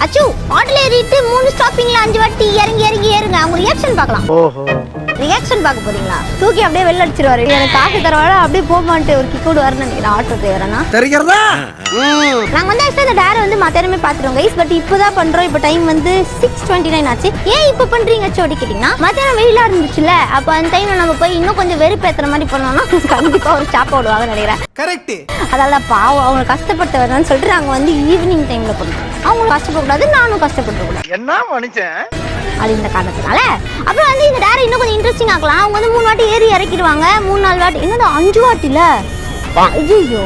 அச்சு ஆட்டோல ஏறிட்டு 3 ஸ்டாப்பிங்ல 5 வாட்டி இறங்கி ஏறுங்க. அவங்க ரியாக்ஷன் பார்க்கலாம். ஓஹோ, ரியாக்ஷன் பார்க்க போறீங்களா? தூக்கி அப்படியே வெளில அடிச்சிருவாரு. எனக்கு காசு தரவாட அப்படியே போமான்ட்டு ஒரு கிக் விடு வரணும் நினைக்கிறேன் ஆட்டோ டிரைவரனா. தெரிகிறதா? நாங்க வந்து ஆக்சுவலா இந்த டேரை வந்து மத்தியானமே பாத்துறோம் கைஸ். பட் இப்போதான் பண்றோம். இப்போ டைம் வந்து 6:29 ஆச்சு. ஏன் இப்போ பண்றீங்க சோடி கேட்டீங்கன்னா, மத்தியானம் வெயிலா இருந்துச்சுல, அப்போ அந்த டைம்ல நம்ம போய் இன்னும் கொஞ்சம் வெறுப்பேத்துற மாதிரி பண்ணோம்னா கண்டிப்பா ஒரு சாப்பா விடுவாங்க நினைக்கிறேன். கரெக்ட். அதால பாவம் அவங்க கஷ்டப்பட்டு வரணும்னு சொல்லிட்டு நாங்க வந்து ஈவினிங் டைம்ல பண்ணுவோம். அவங்களும் கஷ்டப்படக்கூடாது, நானும் கஷ்டப்படக்கூடாது. என்ன மனுஷன் அது இந்த காரணத்தினால. அப்புறம் வந்து இந்த டேரை இன்னும் கொஞ்சம் இன்ட்ரெஸ்டிங் ஆக்கலாம். அவங்க வந்து 3 வாட்டி ஏறி இறக்கிடுவாங்க. 3-4 வாட்டி என்னடா 5 வாட்டில ஐயோ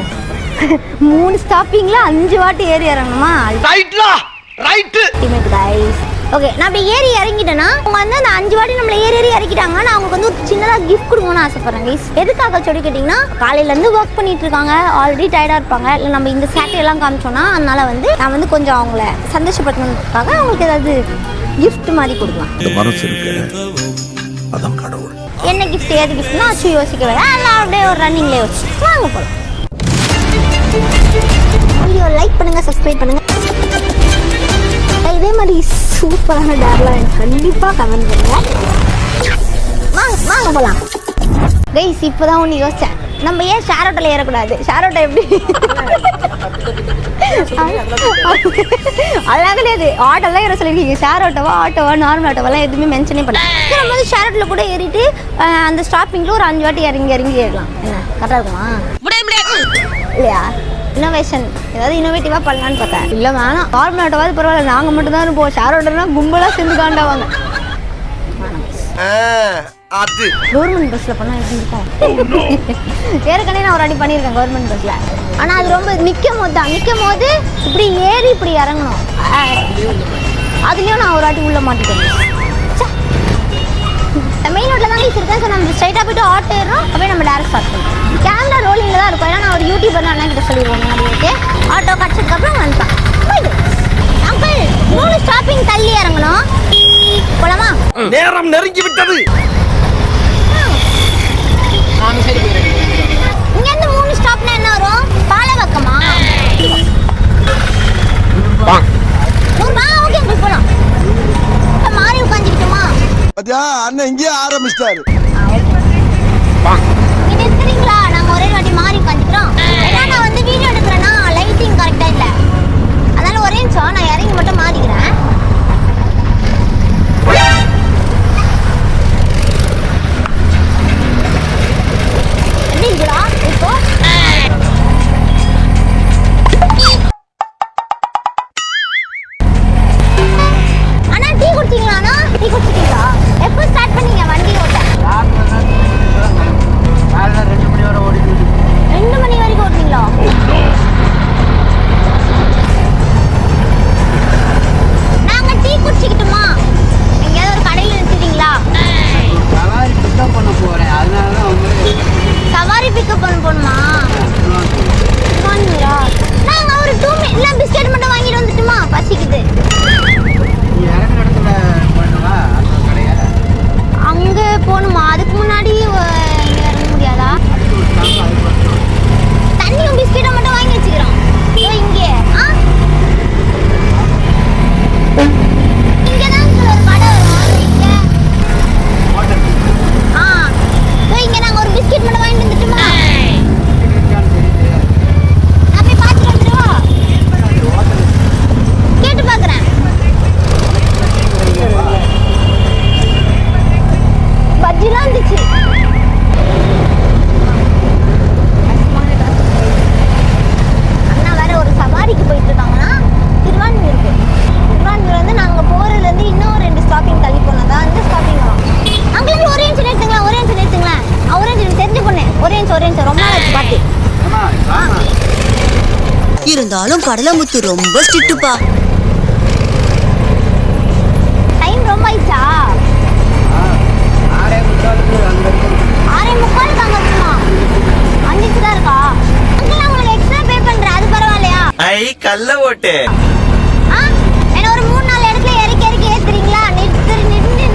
3 ஸ்டாப்பிங்ல 5 வாட்டி ஏறி இறங்கணுமா? Right guys. ஓகே, நான் அப்படி ஏறி இறங்கிட்டேன்னா அவங்க வந்து அந்த 5 வாட்டி நம்மள ஏறி இறக்கிட்டாங்கன்னா நான் அவங்களுக்கு வந்து ஒரு சின்னதாக கிஃப்ட் கொடுக்கணும்னு ஆசைப்படுறேன் கைஸ். எதுக்காக சொல்லி கேட்டிங்கன்னா, காலையிலேருந்து ஒர்க் பண்ணிட்டு இருக்காங்க, ஆல்ரெடி டயர்டாக இருப்பாங்க. இல்லை நம்ம இந்த சேட்டை எல்லாம் காமிச்சோன்னா அதனால வந்து நான் வந்து கொஞ்சம் அவங்கள சந்தோஷப்படுத்தணுக்காக அவங்களுக்கு ஏதாவது கிஃப்ட் மாதிரி கொடுக்கலாம். என்ன கிஃப்ட் ஏது கிஃப்ட்னா அச்சு யோசிக்கவே அதெல்லாம் அப்படியே ஒரு ரன்னிங்லேயே வச்சு வாங்க போகலாம். வீடியோ லைக் பண்ணுங்க, சப்ஸ்கிரைப் பண்ணுங்க. இதே மாதிரி சூப்பரான டேர்லாம் எனக்கு கண்டிப்பாக கமெண்ட் பண்ணுங்க. வாங்க போகலாம் கைஸ். இப்போதான் ஒன்று யோசித்தேன், நம்ம ஏன் ஷேர் ஆட்டோவில் ஏறக்கூடாது? ஷேர் ஆட்டோ எப்படி அதெல்லாம் கிடையாது. ஆட்டோலாம் ஏற சொல்லியிருக்கீங்க, ஷேர் ஆட்டோவா நார்மல் ஆட்டோவெல்லாம் எதுவுமே மென்ஷனே பண்ணல. நம்ம வந்து ஷேர் ஆட்டோவில் கூட ஏறிட்டு அந்த ஸ்டாப்பிங்கில் ஒரு 5 வாட்டி இறங்கி ஏறலாம். என்ன கரெக்டாக இருக்குமா? இல்லையா? இன்னோவேஷன் ஏதாவது இன்னோவேட்டிவாக பண்ணலான்னு பார்த்தேன். இல்லை வேணாம், நார்மல் ஆட்டோவாது பரவாயில்ல, நாங்கள் மட்டும் தான் இருப்போம். ஷேர் ஆட்டோனா கும்பலாக சேர்ந்து காண்டாவாங்க. கவர்மெண்ட் பஸ்ஸில் பண்ணால் எப்படி இருக்கும்? ஏற்கனவே நான் ஒரு அடி பண்ணியிருக்கேன் கவர்மெண்ட் பஸ்ஸில். ஆனால் அது ரொம்ப நிற்கும் போது இப்படி ஏறி இப்படி இறங்கணும். அதுலேயும் நான் ஒரு வாட்டி உள்ளே மாட்டிட்டேன். மெயின் ரோட்டில் தான் இருக்கேன். ஸோ நம்ம ஸ்ட்ரைட்டாக போய்ட்டு ஆட்டோ ஏறோம். அப்படியே நம்ம டேரக்ட் ஸ்டார்ட் பண்ணுவோம். கேமரா ரோலிங்கில் தான் இருக்கும். ஏன்னா நான் ஒரு யூடியூபர் அண்ணா கிட்ட சொல்லிடுவோம் முன்னாடி ஓகே. ஆட்டோ கடிச்சதுக்கப்புறம் வந்துட்டான். அங்கிள் 3 ஸ்டாப்பிங் தள்ளி இறங்கணும். போலாமா? நேரம் நெருங்கி விட்டது. இங்கேருந்து 3 ஸ்டாப்னா என்ன வரும்? பாலவக்கமா? ஓகே போகலாம். மாறி உட்காந்துக்கிட்டோமா? அண்ணன் இங்கே ஆரம்பிச்சிட்டாரு. இங்க இருக்கிறீங்களா? நாங்க ஒரே வாட்டி மாறி உட்காந்துக்கிறோம். ஏன்னா நான் வந்து வீடியோ எடுக்கிறேன்னா லைட்டிங் கரெக்டா இல்லை, அதனால ஒரே நிமிஷம் நான் இறங்கி மட்டும் மாறிக்கிறேன். எப்படி இருக்குடா இப்போ? அண்ணா டீ குடிச்சிங்களா? டீ குடிச்சிட்டீங்களா? எப்போ ஸ்டார்ட் பண்ணீங்க வண்டி ஓட்ட? 2 மணி வரைக்கும் ஓட்டுறீங்களா? நாங்க டீ குடிச்சிக்கிட்டுமா? எங்கேயாவது ஒரு கடையில் நிறுத்திட்டீங்களா? சவாரி பிக்கப் பண்ண போறேன், அதனால தான் சவாரி பிக்கப் பண்ண போகணுமா? நாங்க ஒரு 2 மினிட் பிஸ்கெட் மட்டும் வாங்கிட்டு வந்துட்டுமா? பசிக்குது. அங்கே போகணுமா? அதுக்கு முன்னாடி இறங்க முடியாதா? தண்ணியும் பிஸ்கெட்டை மட்டும் வாங்கி வச்சுக்கிறோம். இங்கே இங்கே தான் ஒரு கடை வரும். இங்கே நாங்கள் ஒரு பிஸ்கெட் மட்டும் வாங்கிட்டு வந்துட்டுமா? நான் போய் பார்த்துட்டு வந்துடுவா? கேட்டு பார்க்குறேன். பஜ்ஜிலாம் இருந்துச்சு. அண்ணா வேற ஒரு சவாரிக்கு போயிட்டு இருக்காங்கன்னா திருவான்மியூருக்கு. திருவான்மியூர் வந்து நாங்கள் போகிறதுலேருந்து இன்னும் 2 ஸ்டாப்பிங் தள்ளி போனோம். தான் அந்த ஸ்டாப்பிங் வரும். அங்கே ஒரே நிமிஷம் நிறுத்துங்களேன், ஒரே நிமிஷம் நிறுத்துங்களேன். ஒரே நிமிஷம் தெரிஞ்சு பொண்ணு, ஒரே நிமிஷம் ரொம்ப நாள் பார்த்து. இருந்தாலும் கடலமுத்து ரொம்ப ஸ்ட்ரிக்ட்டுப்பா. டைம் ரொம்ப ஆயிடுச்சா? 6:45 அங்கே இருக்குமா? 5 தான் இருக்கா? அங்கிள் நான் உங்களுக்கு எக்ஸ்ட்ரா பே பண்றேன், அது பரவாயில்லையா? ஐ கல்ல ஓட்டு. என்ன ஒரு 3-4 இடத்துல இறக்கி ஏத்துறீங்களா?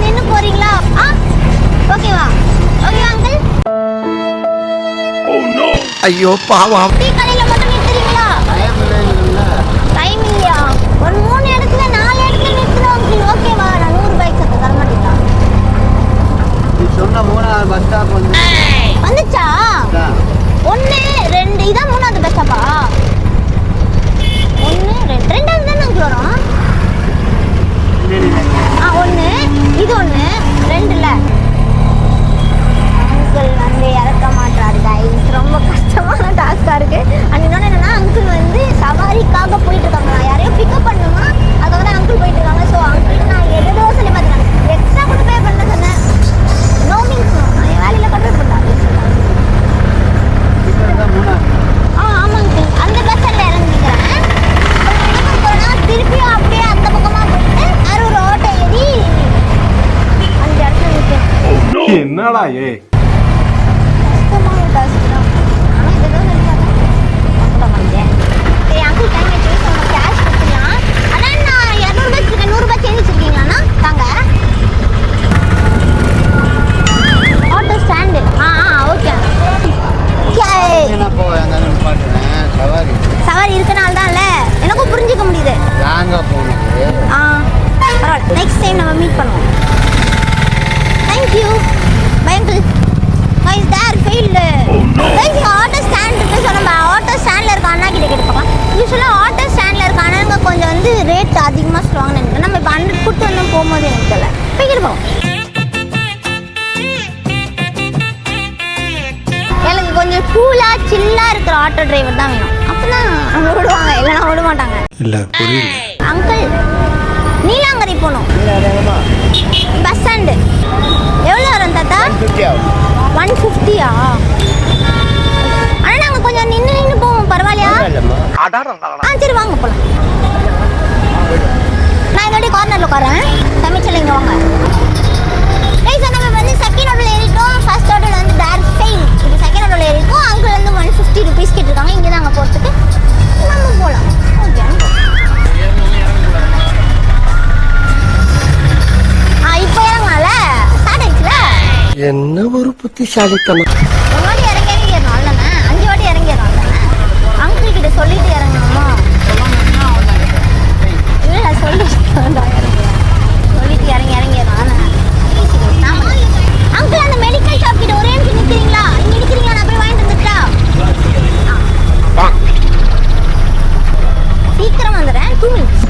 நின்னு போறீங்களா? ஓகேவா? ஓகேவா அங்கிள்? ஐயோ பாவம். டீ கடையில மட்டும் நிறுத்துறீங்களா? டைம் இல்லையா? ஒரு 3 இடத்துல என்னடா கஷ்டமான டாஸ்க் தான். ஆனால் இதை தான் பண்ண மாட்டேன். சரி அங்கிள் டைம் வச்சு நம்ம கேஷ் கொடுத்துடலாம். ஆனால் நான் 200 வச்சுருக்கேன். 100 சேஞ்ச் வச்சுருக்கீங்களாண்ணா? தாங்க. Auto stand. ஓகே. சவாரி இருக்கனால தான்ல எனக்கும் புரிஞ்சுக்க முடியுது. பரவாயில்ல, நெக்ஸ்ட் டைம் நம்ம மீட் பண்ணுவோம். Thank you bye uncle. கைஸ் தேர் ஃபெயில்டு. கைஸ் ஆட்டோ ஸ்டாண்ட் இருக்கு. ஸோ நம்ம ஆட்டோ ஸ்டாண்டில் இருக்க அண்ணா கிட்ட கேட்டு பார்க்கலாம். யூஸ்வலாக ஆட்டோ ஸ்டாண்டில் இருக்க அண்ணனுங்க கொஞ்சம் வந்து ரேட் அதிகமாக சொல்லுவாங்கன்னு நினைக்கிறேன். நம்ம இப்போ 100 கூட்டு வந்து போகும்போது எனக்கு தெரியல. போய்கிட்டு போவோம். எனக்கு கொஞ்சம் கூலாக சில்லாக இருக்கிற ஆட்டோ டிரைவர் தான் வேணும். அப்போதான் அவங்க விடுவாங்க, இல்லைன்னா விட மாட்டாங்க. இல்லை புரியல. அங்கிள் நீலாங்கரை போகணும். பஸ் ஸ்டாண்டு எவ்வளோ வரும் தாத்தா? 150யா? ஆனால் நாங்கள் கொஞ்சம் நின்று போவோம். பரவாயில்லையா? சரி வாங்க போகலாம். நான் இதோட கார்னரில் உட்காரேன். சமைச்சல இங்கே வாங்க. நம்ம வந்து செகண்ட் ஆட்டோவில் ஏறிட்டோம். ஃபர்ஸ்ட் ஆட்டோவில் வந்து டேரக்ட் ஃபெயில். இது செகண்ட் ஆட்டோவில் ஏறிட்டோம். அங்கிள் வந்து 150 ருபீஸ் கேட்டிருக்காங்க. இங்கே தான் அங்கே போகிறதுக்கு நம்ம போகலாம். ஓகே இப்போ இறங்கலாம்ல? ஸ்டார்ட் ஆயிடுச்சுல? என்ன ஒரு புத்திசாலித்தனம். ஒரு வாட்டி இறங்கி ஏறணும் தானே? 5 வாட்டி இறங்கி ஏறணும் தானே? அங்கிள் கிட்ட சொல்லிட்டு இறங்கணுமா? இல்லை சொல்லிட்டு இறங்கி ஏறணும். அங்கிள் அந்த மெடிக்கல் ஷாப் கிட்ட ஒரே நிமிஷம் நிற்கிறீங்களா? இங்கே நிற்கிறீங்களா? நான் போய் வாங்கிட்டு வந்துட்டா? சீக்கிரம் வந்துடுறேன். 2 மினிட்ஸ்.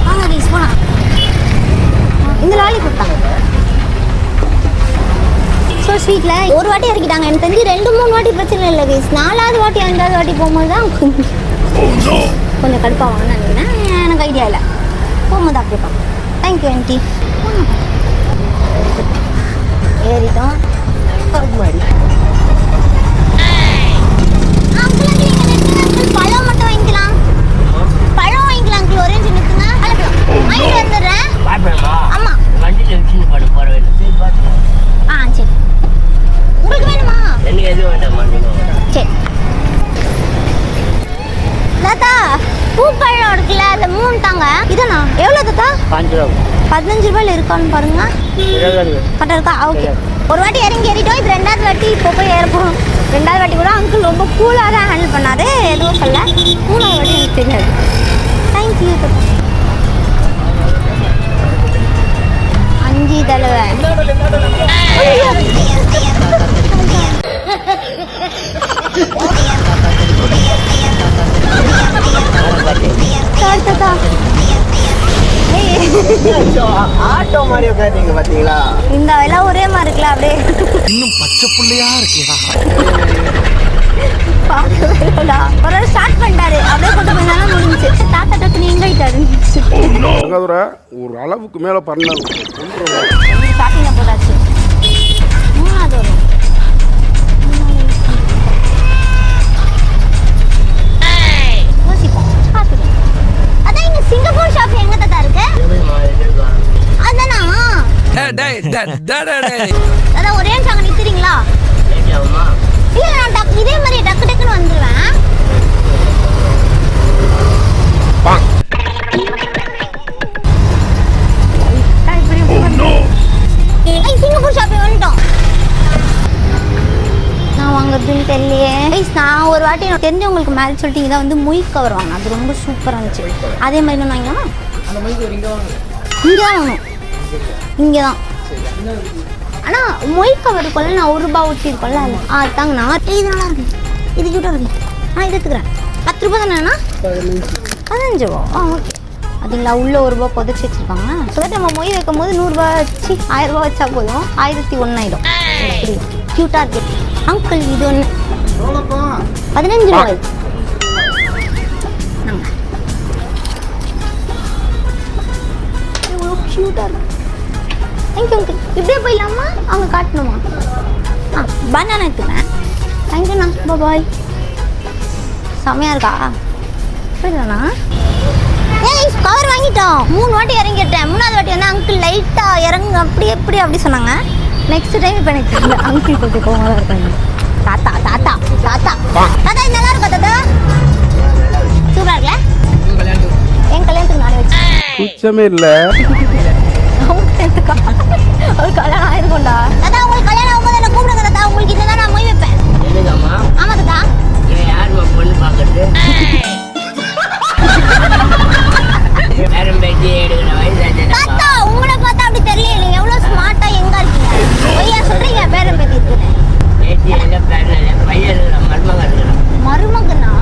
வாங்க கைஸ் போலாம். இந்த லாலி கொடுத்தாங்க. ஸோ ஸ்வீட்டில் ஒரு வாட்டி இறக்கிட்டாங்க. எனக்கு தெரிஞ்சு 2-3 வாட்டி பிரச்சனை இல்லை கைஸ். 4வது வாட்டி 5வது வாட்டி போகும்போது தான் கொஞ்சம் கடுப்பாவாங்கன்னு நினைக்கிறேன். எனக்கு ஐடியா இல்லை. போகும்போது அப்படியே பார்ப்போம். Thank you aunty. ஏறிட்டோம். பழம் மட்டும் வாங்கிக்கலாம். பழம் வாங்கிக்கலாம் அங்கிள். ஒரே நிறுத்துங்க. வாங்கிட்டு வந்துடுறேன். ஆமாம். சரி. உங்களுக்கு வேணுமா? சரி தாத்தா, பூப்பழம் இருக்குல்ல, அந்த 3 தாங்க. இதானா? எவ்வளோ தாத்தா? 15 ரூபாயில் இருக்கான்னு பாருங்க. கரெக்டாக இருக்கா? ஓகே. ஒரு வாட்டி இறங்கி ஏறிட்டோம். இது 2வது வாட்டி இப்போ போய் ஏறப்போம். 2வது வாட்டி கூட அங்கிள் ரொம்ப கூலாக தான் ஹேண்டில் பண்ணாரு. எதுவும் சொல்ல. 3வது வாட்டி எனக்கு தெரியாது. தேங்க்யூ தாத்தா. 5 தடவை. ஆட்டோ மாதிரி உட்காந்தீங்க பாத்தீங்களா? இந்த எல்லாம் ஒரே மாதிரி இருக்குல்ல? அப்படியே இன்னும் பச்சை புள்ளையா இருக்கேடா. ஒரு ஸ்டார்ட் பண்ணிட்டாரு. அப்படியே கொண்டு போயிருந்தாலும் முடிஞ்சு. தாத்தா டக்கு நீங்க ஒரு அளவுக்கு மேல பண்ணாங்க. ஸ்டார்டிங்ல போட்டாச்சு. 3வது வரும். அதான் இங்க சிங்கப்பூர் ஷாப் எங்க தாத்தா இருக்கு? அதானா? அதான் ஒரே நிமிஷம் அங்க நிறுத்துறீங்களா? இல்ல நான் இதே மாதிரி டக்கு டக்குன்னு வந்துருவேன். சிங்கப்பூர் ஷாப்பிங் வந்துட்டோம். நான் வாங்குறதுன்னு தெரியலையே. நான் ஒரு வாட்டி தெரிஞ்சவங்களுக்கு மேரேஜ் சொல்லிட்டு இங்கே தான் வந்து மொய் கவர் வாங்க. அது ரொம்ப சூப்பராக இருந்துச்சு. அதே மாதிரி நான் வாங்கினா இங்கே தான் வாங்கணும். இங்கே தான். ஆனால் மொய் கவர் இருக்கும்ல, நான் 1 ரூபா ஊற்றிருக்கோம்ல, தாங்கண்ணா. இது நல்லா இருக்கு. இது கிட்ட இருக்கு. நான் எடுத்துக்கிறேன். 10 ரூபா தானேண்ணா? 15 ரூபா. ஓகே. அதுங்களா உள்ள 1 ரூபா புதைச்சி வச்சிருக்காங்க. ஸோ நம்ம மொய் வைக்கும் போது 100 ரூபா வச்சு 1000 ரூபா வச்சா போதும். 1001 ஆயிடும். க்யூட்டாக இருக்கு. அங்கிள் இது ஒன்று 15 ரூபாய். க்யூட்டாக இருக்கு. Thank you uncle. இப்படியே போயிடலாமா? அவங்க காட்டணுமா? பனானா எடுத்துக்கிறேன். தேங்க்யூண்ணா. பாய். செம்மையாக இருக்கா? போயிடலாண்ணா. கவர் வாங்கிட்டோம். 3 வாட்டி இறங்கிட்டேன். 3வது வாட்டி வந்து அங்கிள் லைட்டாக இறங்கு அப்படி எப்படி அப்படி சொன்னாங்க. நெக்ஸ்ட் டைம் இப்போ எனக்கு தெரியல அங்கிள் கொஞ்சம் கோவமாக இருக்காங்க. தாத்தா தாத்தா தாத்தா தாத்தா இது நல்லா இருக்கும் தாத்தா. சூப்பரா இருக்குல்ல? என் கல்யாணத்துக்கு நானே வச்சு குச்சமே இல்ல. ஒரு கல்யாணம் ஆயிருக்கும்டா. தாத்தா உங்களுக்கு கல்யாணம் ஆகும்போது என்ன கூப்பிடுங்க தாத்தா. உங்களுக்கு இதுதான் நான் மொய் வைப்பேன். ஆமா தாத்தா. பொண்ணு பாக்குறது தாத்தா உங்களை பார்த்தா அப்படி தெரியல. நீங்க எவ்வளவு ஸ்மார்ட்டா எங்க இருக்கீங்க? ஐயா சொல்றீங்க பேரம் பேத்தி இருக்குன்னு. மருமகனா?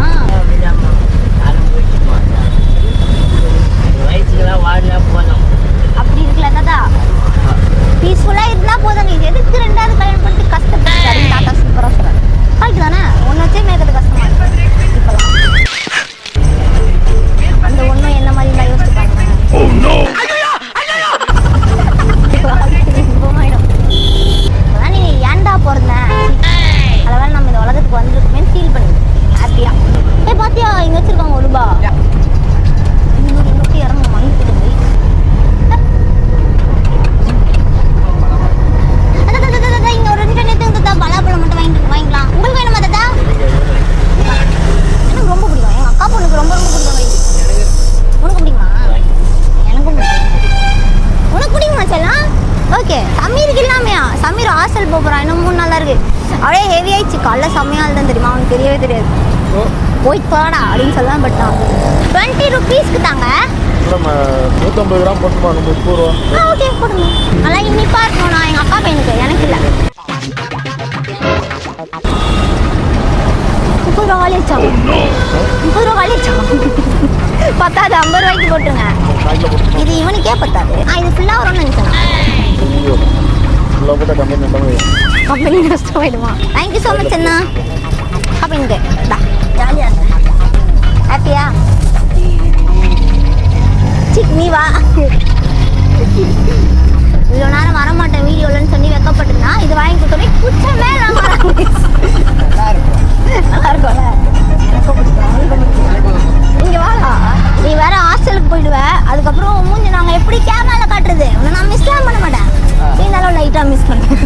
அப்படி இருக்குல்ல தாத்தா. பீஸ்ஃபுல்லா இருந்தா போதுங்க. இது எதுக்கு ரெண்டாவது கல்யாணம் பண்ணிட்டு கஷ்டப்பட்டு தாத்தா சூப்பரா சொல்றாரு. கரெக்ட் தானே? ஒன்னு வச்சே மேற்கிறது கஷ்டமா இருக்கு இப்பெல்லாம். அந்த ஒண்ணும் என்ன மாதிரி எல்லாம் யோசிச்சுப்பாங்க. நீ ஏன்டா பிறந்தேன் அதனால நம்ம இந்த உலகத்துக்கு வந்துருக்குமே ஃபீல் பண்ணி ஹாப்பியா. பாத்தியா இங்க வச்சிருக்காங்க ஒரு ரூபா. இன்னொரு இறங்க மணி போய் இங்க ஒரு 2 நேரத்துக்கு தாத்தா பலாப்பழம் மட்டும் வாங்கிக்கலாம். உங்களுக்கு வேணுமா தாத்தா? எனக்கு ரொம்ப பிடிக்கும். எங்க அக்கா பொண்ணுக்கு ரொம்ப ரொம்ப பிடிக்கும். உனக்கு பிடிக்குமா? எனக்கும் பிடிக்கும். உனக்கு பிடிக்குமா செல்லாம்? ஓகே. சமீருக்கு இல்லாமையா? சமீர் ஹாஸ்டல் போகிறான். இன்னும் 3 நாளா இருக்கு. அப்படியே ஹெவி ஆயிடுச்சு. காலைல செம்மையாக தான் தெரியுமா? அவனுக்கு தெரியவே தெரியாது. போயிட்டு போடா அப்படின்னு சொல்லலாம். பட் நான் 20 ருபீஸ்க்கு தாங்க. 150 கிராம் போட்டுமா? 30 ரூபா. ஓகே போடுங்க. நல்லா இனிப்பா இருக்கணும். நான் எங்கள் அக்கா பையனுக்கு எனக்கு இல்லை. 30 ரூபா காலிச்சா? 30 ரூபா காலிச்சா? பத்தாது 50 ரூபாய்க்கு போட்டுருங்க. இது இவனுக்கே பத்தாது. இது ஃபுல்லாக வரும்னு நினச்சேன். கம்பெனி நஷ்டமாயிடுமா? தேங்க்யூ ஸோ மச் அண்ணா. கம்பெனிக்கு ஜாலியாக இருந்தேன். ஹாப்பியா? நீ வா. இவ்வளோ நேரம் வரமாட்டேன் வீடியோலன்னு சொல்லி வைக்கப்பட்டிருந்தா இது வாங்கி கொடுத்தோன்னே குச்சமே நல்லா இருக்கும்ல. இங்கே வாடா. நீ வேற ஹாஸ்டலுக்கு போயிடுவ. அதுக்கப்புறம் மூஞ்சி நாங்கள் எப்படி கேமரால காட்டுறது? உன்னை நான் மிஸ்லாம் பண்ண மாட்டேன். இருந்தாலும் லைட்டாக மிஸ் பண்ணுவேன்.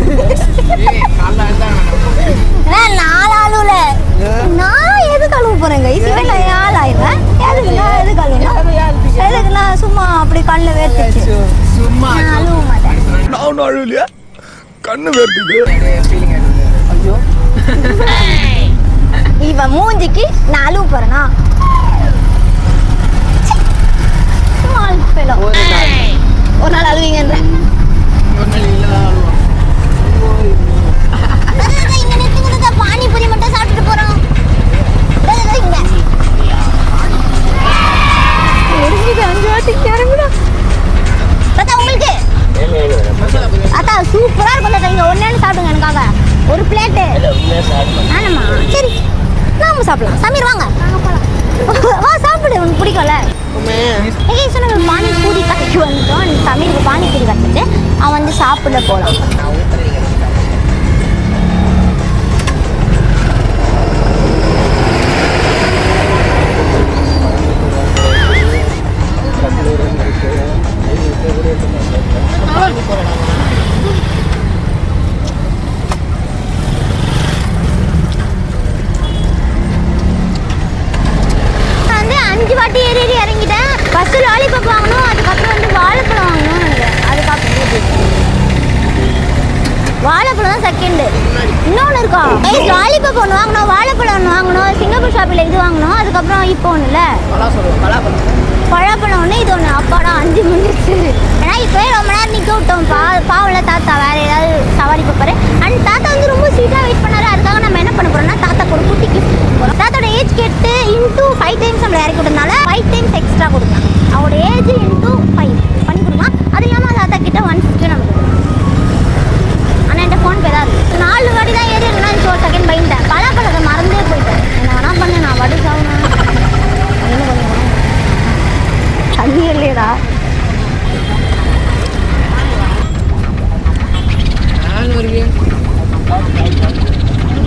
4 ஆளுல நான் எது கழுவ போறேங்க? இதுவே நான் 4 ஆயிடுவேன். எதுக்குண்ணா எது கழுவுனா? எதுக்குண்ணா சும்மா அப்படி கண்ணில் வேர்த்துச்சு. நான் அழுவ மாட்டேன். நான் ஒன்றும் அழுவலையா? கண்ணு வேர்க்குது. இவன் மூஞ்சிக்கு நான் அழுவ போறேனா? ஒரு நாள் அழுவீங்கன்ற பானிபூரி மட்டும் சாப்பிட்டுட்டு போறோம். உங்களுக்கு அத்தா சூப்பரா இருக்கும் தாத்தா. இங்க ஒன்னே சாப்பிடுங்க எனக்காக ஒரு பிளேட்டு. ஆனமா சரி நாம சாப்பிடலாம். சமீர் வாங்க வா சாப்பிடு. உனக்கு பிடிக்கும்ல? சொன்ன பானிபூரி கடைக்கு வந்துட்டோம். சமீருக்கு பானிபூரி கட்டிட்டு அவன் வந்து சாப்பிட போகலாம். வந்து 5 வாட்டி ஏறி இறங்கிட்டேன். ஃபர்ஸ்ட் லாலிபாப் வாங்கணும். அதுக்கப்புறம் வந்து வாழைப்பழம் வாங்கணும்னு நினைக்கிறேன். அதுக்கப்புறம் வாழைப்பழம் தான் செகண்டு. இன்னொன்று இருக்கா? லாலிபாப் ஒன்று வாங்கணும், வாழைப்பழம் ஒன்று வாங்கணும், சிங்கப்பூர் ஷாப்பில் இது வாங்கணும். அதுக்கப்புறம் இப்போ ஒன்று இல்லை பழப்பழம் ஒன்று, இது ஒன்று. அப்பாடா 5 முடிஞ்சிச்சு. ஏன்னா இப்போயே ரொம்ப நேரம் நிற்க விட்டோம். பாவல தாத்தா வேறு ஏதாவது சவாரி பார்ப்பாரு. அண்ட் தாத்தா வந்து ரொம்ப ஸ்வீட்டாக வெயிட் பண்ணாரு. அதுக்காக நம்ம என்ன பண்ண போகிறோம்னா தாத்தாக்கு ஒரு குட்டி கிஃப்ட் போகிறோம். தாத்தோட ஏஜ் கேட்டு இன்டூ 5 டைம்ஸ் நம்மளை இறக்கி விட்டதுனால 5 டைம்ஸ் எக்ஸ்ட்ரா கொடுக்கலாம். அவரோட ஏஜ் இன்டூ 5 பண்ணி கொடுக்கலாம். அது இல்லாமல் தாத்தா கிட்ட 150 நமக்கு கொடுக்கலாம். ஆனால் என்கிட்ட ஃபோன் பே தான் இருக்குது. 4 வாட்டி தான் ஏறி இருந்தால் இப்போ ஒரு செகண்ட் பயந்துட்டேன். பழப்பழத்தை மறந்தே போயிட்டேன். என்ன வேணா பண்ணு, நான் வடி சாகணும். என்ன பண்ணுவேன்? தண்ணி இல்லையடா.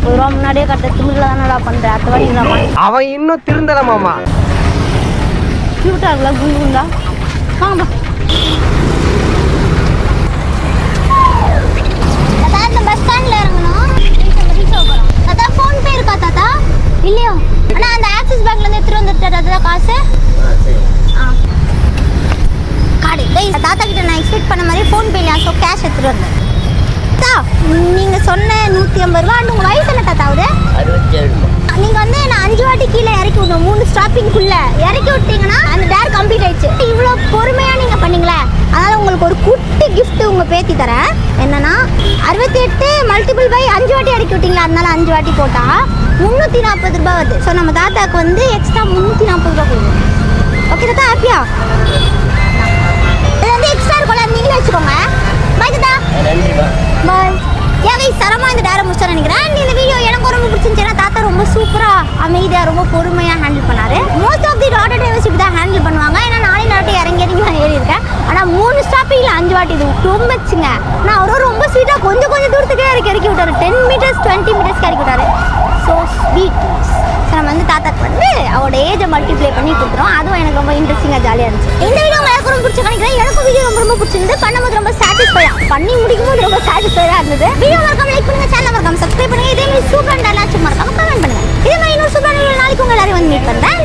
ஒரு ரூபா முன்னாடியே கட்ட திமிரில் தானடா பண்ணுறேன். அடுத்த வாட்டி நான் அவன் இன்னும் திருந்தல மாமா. கியூட்டாக இருக்குல்ல குண்டு குண்டா? வாங்கப்பா கைஸ் தாத்தா கிட்ட நான் எக்ஸ்பெக்ட் பண்ண மாதிரி ஃபோன் பேல ஸோ கேஷ் எடுத்துட்டு வந்தேன். நீங்க சொன்ன 150 ரூபா. உங்க வயசு என்ன தாத்தா ஆகுது? 67. நீங்க வந்து நான் 5 வாட்டி கீழே இறக்கி விடணும். 3 ஸ்டாப்பிங்குள்ள இறக்கி விட்டீங்கன்னா அந்த டேர் கம்ப்ளீட் ஆயிடுச்சு. இவ்வளோ பொறுமையா நீங்க பண்ணீங்களே, அதனால உங்களுக்கு ஒரு குட்டி gift உங்க பேத்தி தரேன். என்னன்னா 68 மல்டிபிள் பை 5 வாட்டி இறக்கி விட்டீங்களா, அதனால 5 வாட்டி போட்டா 340 ரூபாய் வருது. ஸோ நம்ம தாத்தாக்கு வந்து எக்ஸ்ட்ரா 340 ரூபாய் கொடுக்கணும். ஓகே தாத்தா, ஹாப்பியா? இது வந்து எக்ஸ்ட்ரா இருக்கும்ல, நீங்களே வச்சுக்கோங்க. பாய் தாத்தா. நன்றிமா. பாய். ஏகை சரமா இந்த டேரை முடிச்சா நினைக்கிறேன். இந்த வீடியோ எனக்கு ரொம்ப பிடிச்சிருந்துச்சு. தாத்தா ரொம்ப சூப்பரா அமைதியா ரொம்ப பொறுமையா ஹேண்டில் பண்ணாரு. Most of the daughter drivers இப்படி தான் ஹேண்டில் பண்ணுவாங்க. ஏன்னா நானே நாட்டி இறங்கி நான் ஏறி இருக்கேன். ஆனால் 3 ஸ்டாப்பிங்ல 5 வாட்டி இது ரொம்ப வச்சுங்க. நான் அவரும் ரொம்ப ஸ்வீட்டா கொஞ்சம் தூரத்துக்கே இறக்கி விட்டாரு. 10 மீட்டர்ஸ் 20 மீட்டர்ஸ்க்கு இறக்கி விட்டாரு. So sweet. நம்ம வந்து தாத்தாக்கு வந்து அவரோட ஏஜை மல்டிப்ளை பண்ணி கொடுத்துரும். அதுவும் எனக்கு ரொம்ப இன்ட்ரெஸ்டிங்காக ஜாலியாக இருந்துச்சு. இந்த வீடியோ உங்களுக்கு ரொம்ப பிடிச்சி நினைக்கிறேன். எனக்கும் வீடியோ ரொம்ப பிடிச்சிருந்து. பண்ணும்போது ரொம்ப சாட்டிஸ்ஃபைடாக பண்ணி முடிக்கும்போது ரொம்ப சாட்டிஸ்ஃபைடாக இருந்தது. வீடியோ மறக்காம லைக் பண்ணுங்க, சேனல் மறக்காம சப்ஸ்கிரைப் பண்ணுங்க. இதே மாதிரி சூப்பர் டேலாச்சும் மறக்காம கமெண்ட் பண்ணுங்க. இதே மாதிரி இன்னொரு சூப்பர் நாளைக்கு உங்க எல்லாரையும் வந்து மீட் பண்ணுறேன்.